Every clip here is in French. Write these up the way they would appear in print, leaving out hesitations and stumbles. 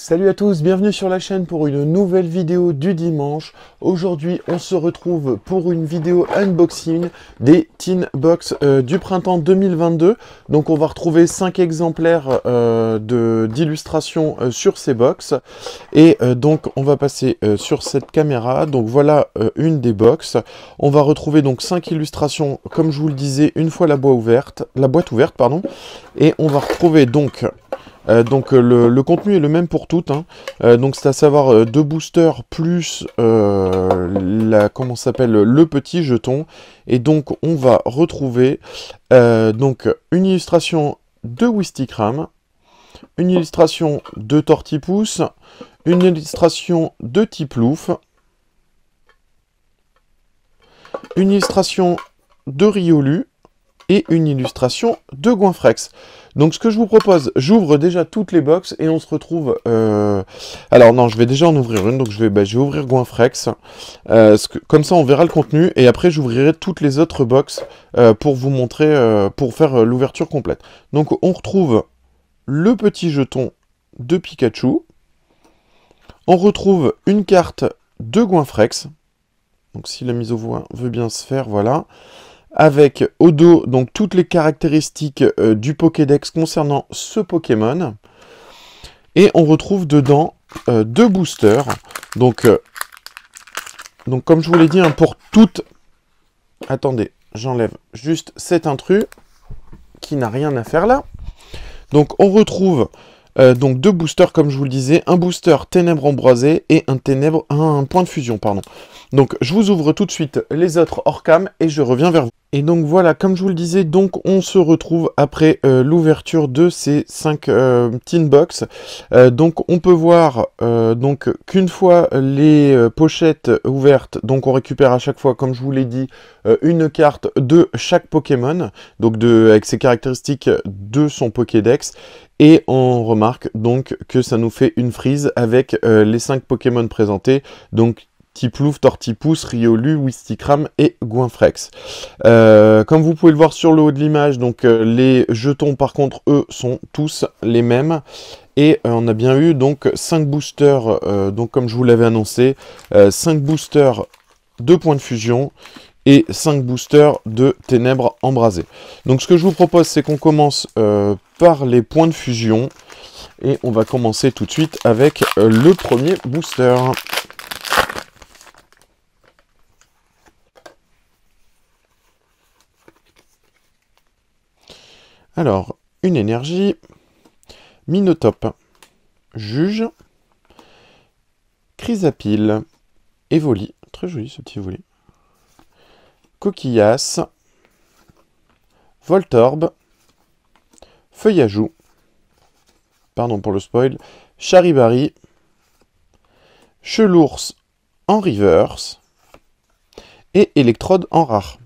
Salut à tous, bienvenue sur la chaîne pour une nouvelle vidéo du dimanche. Aujourd'hui, on se retrouve pour une vidéo unboxing des Teen Box du printemps 2022. Donc on va retrouver 5 exemplaires d'illustrations sur ces box. Et donc on va passer sur cette caméra. Donc voilà une des box. On va retrouver donc 5 illustrations, comme je vous le disais, une fois la boîte ouverte, pardon. Et on va retrouver donc... le contenu est le même pour toutes, hein. Donc c'est à savoir 2 boosters plus comment s'appelle, le petit jeton. Et donc on va retrouver donc une illustration de Wistikram, une illustration de Tortipousse, une illustration de Tiplouf, une illustration de Riolu et une illustration de Goinfrex. Donc ce que je vous propose, j'ouvre déjà toutes les box et on se retrouve... Alors non, je vais déjà en ouvrir une, donc je vais ouvrir Goinfrex. Comme ça on verra le contenu et après j'ouvrirai toutes les autres box pour vous montrer, pour faire l'ouverture complète. Donc on retrouve le petit jeton de Pikachu. On retrouve une carte de Goinfrex. Donc si la mise au point veut bien se faire, voilà. Avec au dos donc toutes les caractéristiques du Pokédex concernant ce Pokémon. Et on retrouve dedans 2 boosters. Donc comme je vous l'ai dit, hein, pour toutes... Attendez, j'enlève juste cet intrus qui n'a rien à faire là. Donc on retrouve donc 2 boosters comme je vous le disais, un booster ténèbres embrasées et un point de fusion, pardon. Donc je vous ouvre tout de suite les autres hors cam et je reviens vers vous. Et donc voilà, comme je vous le disais, donc on se retrouve après l'ouverture de ces 5 Teen Box. Donc on peut voir donc qu'une fois les pochettes ouvertes, donc on récupère à chaque fois, comme je vous l'ai dit, une carte de chaque Pokémon, donc avec ses caractéristiques de son Pokédex. Et on remarque donc que ça nous fait une frise avec les 5 Pokémon présentés, donc Tiplouf, Tortipousse, Riolu, Wistikram et Goinfrex. Comme vous pouvez le voir sur le haut de l'image, donc les jetons par contre eux sont tous les mêmes. Et on a bien eu donc 5 boosters, donc comme je vous l'avais annoncé, 5 boosters de points de fusion et 5 boosters de ténèbres embrasées. Donc ce que je vous propose, c'est qu'on commence par les points de fusion. Et on va commencer tout de suite avec le premier booster. Alors, une énergie, Minotope, Juge, Chrysapile, Evoli, très joli ce petit Evoli, Coquillasse, Voltorb, Feuillajou, pardon pour le spoil, Charibari, Chelours en reverse et Electrode en rare.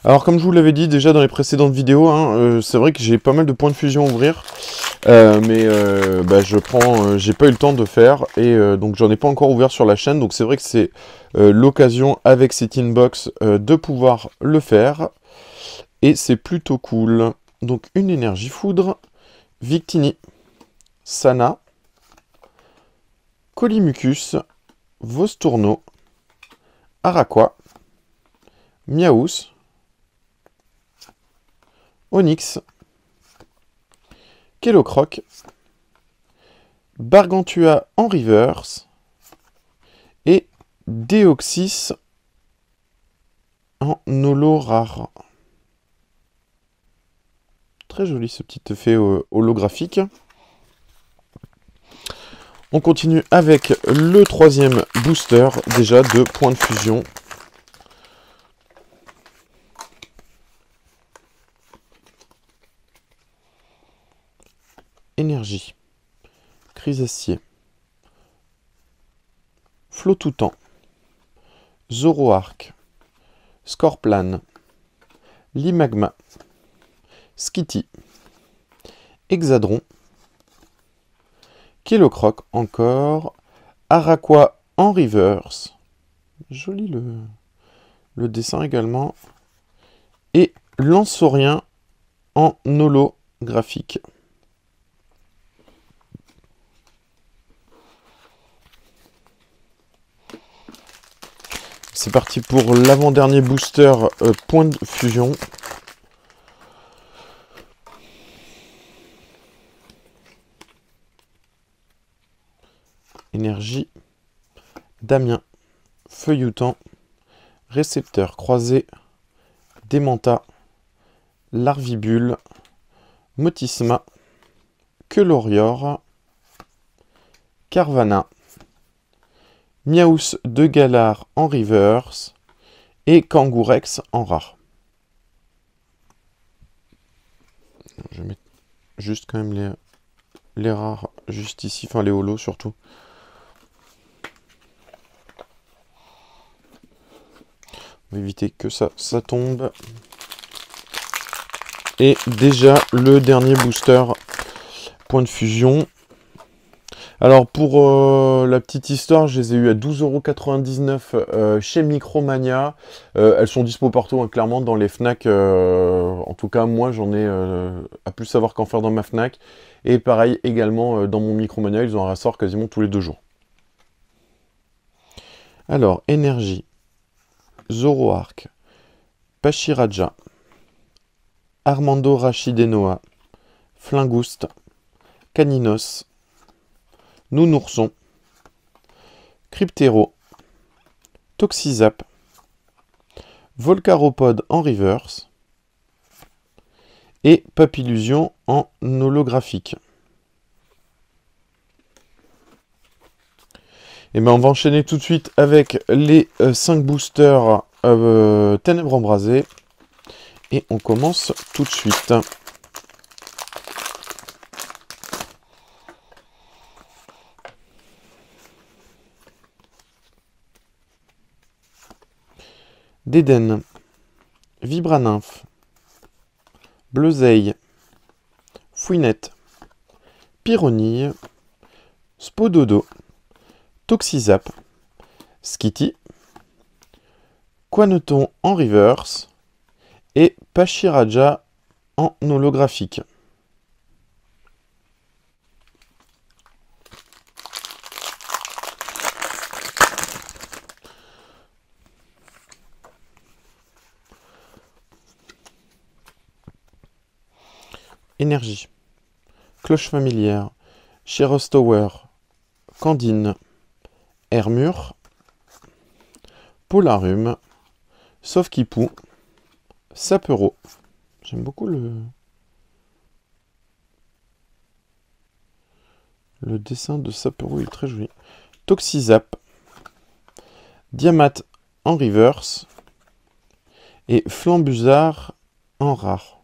Alors comme je vous l'avais dit déjà dans les précédentes vidéos, hein, c'est vrai que j'ai pas mal de points de fusion à ouvrir, mais j'ai pas eu le temps de faire, et donc j'en ai pas encore ouvert sur la chaîne, donc c'est vrai que c'est l'occasion avec ces Teen Box de pouvoir le faire, et c'est plutôt cool. Donc une énergie foudre, Victini, Sana, Colimucus, Vostourno, Araqua, Miaous, Onyx, Kellocroc, Bargantua en reverse et Deoxys en holo rare. Très joli ce petit effet holographique. On continue avec le troisième booster, déjà de points de fusion. Énergie, Chrysacier, Flotoutan, Zoroark, Scorplan, Limagma, Skitty, Hexadron, Kellocroc encore, Araqua en reverse, joli le dessin également, et Lanceorien en holographique. C'est parti pour l'avant-dernier booster point de fusion. Énergie, Damien, Feuilletant, Récepteur croisé, Démenta, Larvibule, Motisma, Quelorior, Carvana, Miaus de Galar en reverse et Kangourex en rare. Je vais mettre juste quand même les rares juste ici, enfin les holos surtout. On va éviter que ça tombe. Et déjà le dernier booster point de fusion. Alors pour la petite histoire, je les ai eu à 12,99 € chez Micromania. Elles sont dispo partout, hein, clairement, dans les Fnac. En tout cas, moi, j'en ai à plus savoir qu'en faire dans ma Fnac. Et pareil, également, dans mon Micromania, ils ont un ressort quasiment tous les 2 jours. Alors, énergie, Zoroark, Pachiraja, Armando Rachidenoa, Flingouste, Caninos, Nounourson, Cryptero, Toxizap, Volcaropod en reverse et Papillusion en holographique. Et bien on va enchaîner tout de suite avec les 5 boosters Ténèbres Embrasées. Et on commence tout de suite. Dédenne, Vibranymphe, Bleuzeille, Fouinette, Pyronille, Spododo, Toxizap, Skitty, Quaneton en reverse et Pachiraja en holographique. Énergie, Cloche familière, Cherostower, Candine, Hermure, Polarum, Sauf-Kipou, Sapero. J'aime beaucoup le dessin de Sapero, il est très joli. Toxizap, Diamat en reverse et Flambuzard en rare.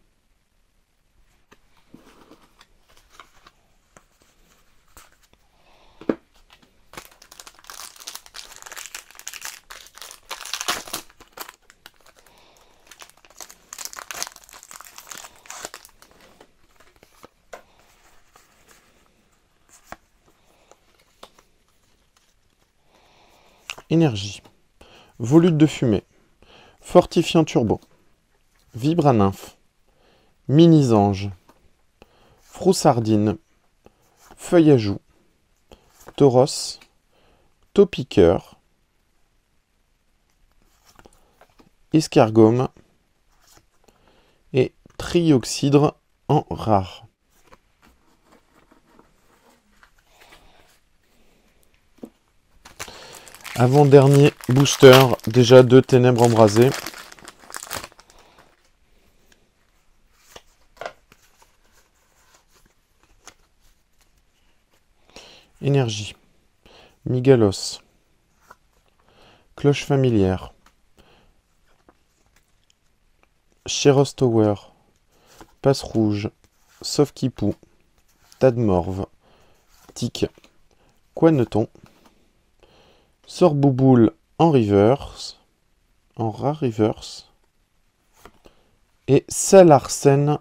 Énergie, Volute de fumée, Fortifiant turbo, Vibranymphe, Mini-ange, Froussardine, Feuille à joue, Tauros, Taupiqueur, Escargome et Trioxydre en rare. Avant-dernier booster, déjà de Ténèbres Embrasées. Énergie, Migalos, Cloche familière, Cherostower, Passe rouge, Sauf-Kipou, Tadmorve, Tic, Quaneton, Sorbouboule en reverse, en rare reverse, et Salarsène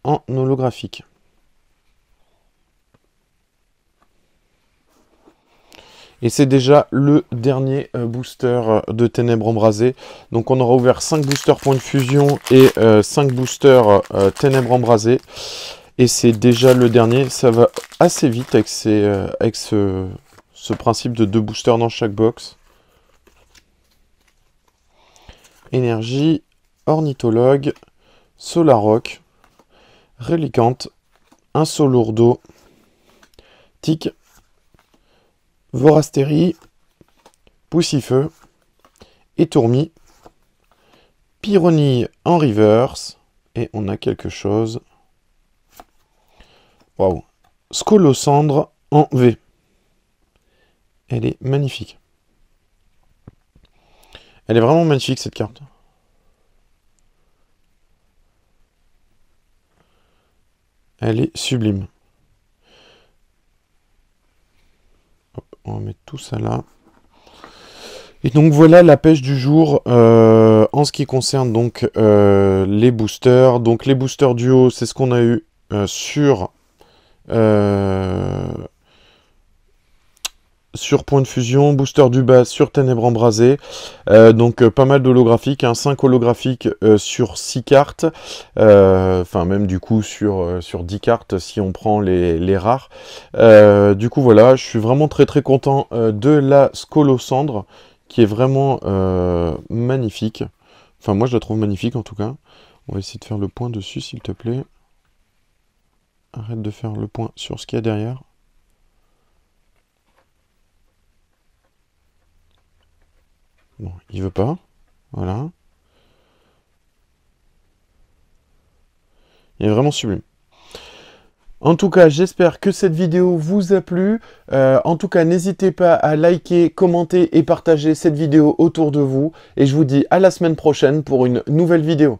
en holographique. Et c'est déjà le dernier booster de Ténèbres Embrasées. Donc on aura ouvert 5 boosters point de fusion et 5 boosters Ténèbres Embrasées. Et c'est déjà le dernier. Ça va assez vite avec, ce principe de 2 boosters dans chaque box. énergie, ornithologue, Solaroc, Relicante, un Solourdo, Tic, Vorastérie, Poussifeu, Étourmi, Pyronille en reverse, et on a quelque chose. Waouh! Scolocendre en V. Elle est magnifique. Elle est vraiment magnifique cette carte. Elle est sublime. Hop, on va mettre tout ça là. Et donc voilà la pêche du jour en ce qui concerne donc les boosters. Donc les boosters duo, c'est ce qu'on a eu sur Point de Fusion, booster du bas sur Ténèbres Embrasées, donc pas mal d'holographiques, 5 holographiques sur 6 cartes, enfin même du coup sur 10 cartes si on prend les rares. Du coup voilà, je suis vraiment très content de la Scolocendre, qui est vraiment magnifique. Enfin moi je la trouve magnifique en tout cas. On va essayer de faire le point dessus s'il te plaît. Arrête de faire le point sur ce qu'il y a derrière. Bon, il veut pas. Voilà. Il est vraiment sublime. En tout cas, j'espère que cette vidéo vous a plu. En tout cas, n'hésitez pas à liker, commenter et partager cette vidéo autour de vous. Et je vous dis à la semaine prochaine pour une nouvelle vidéo.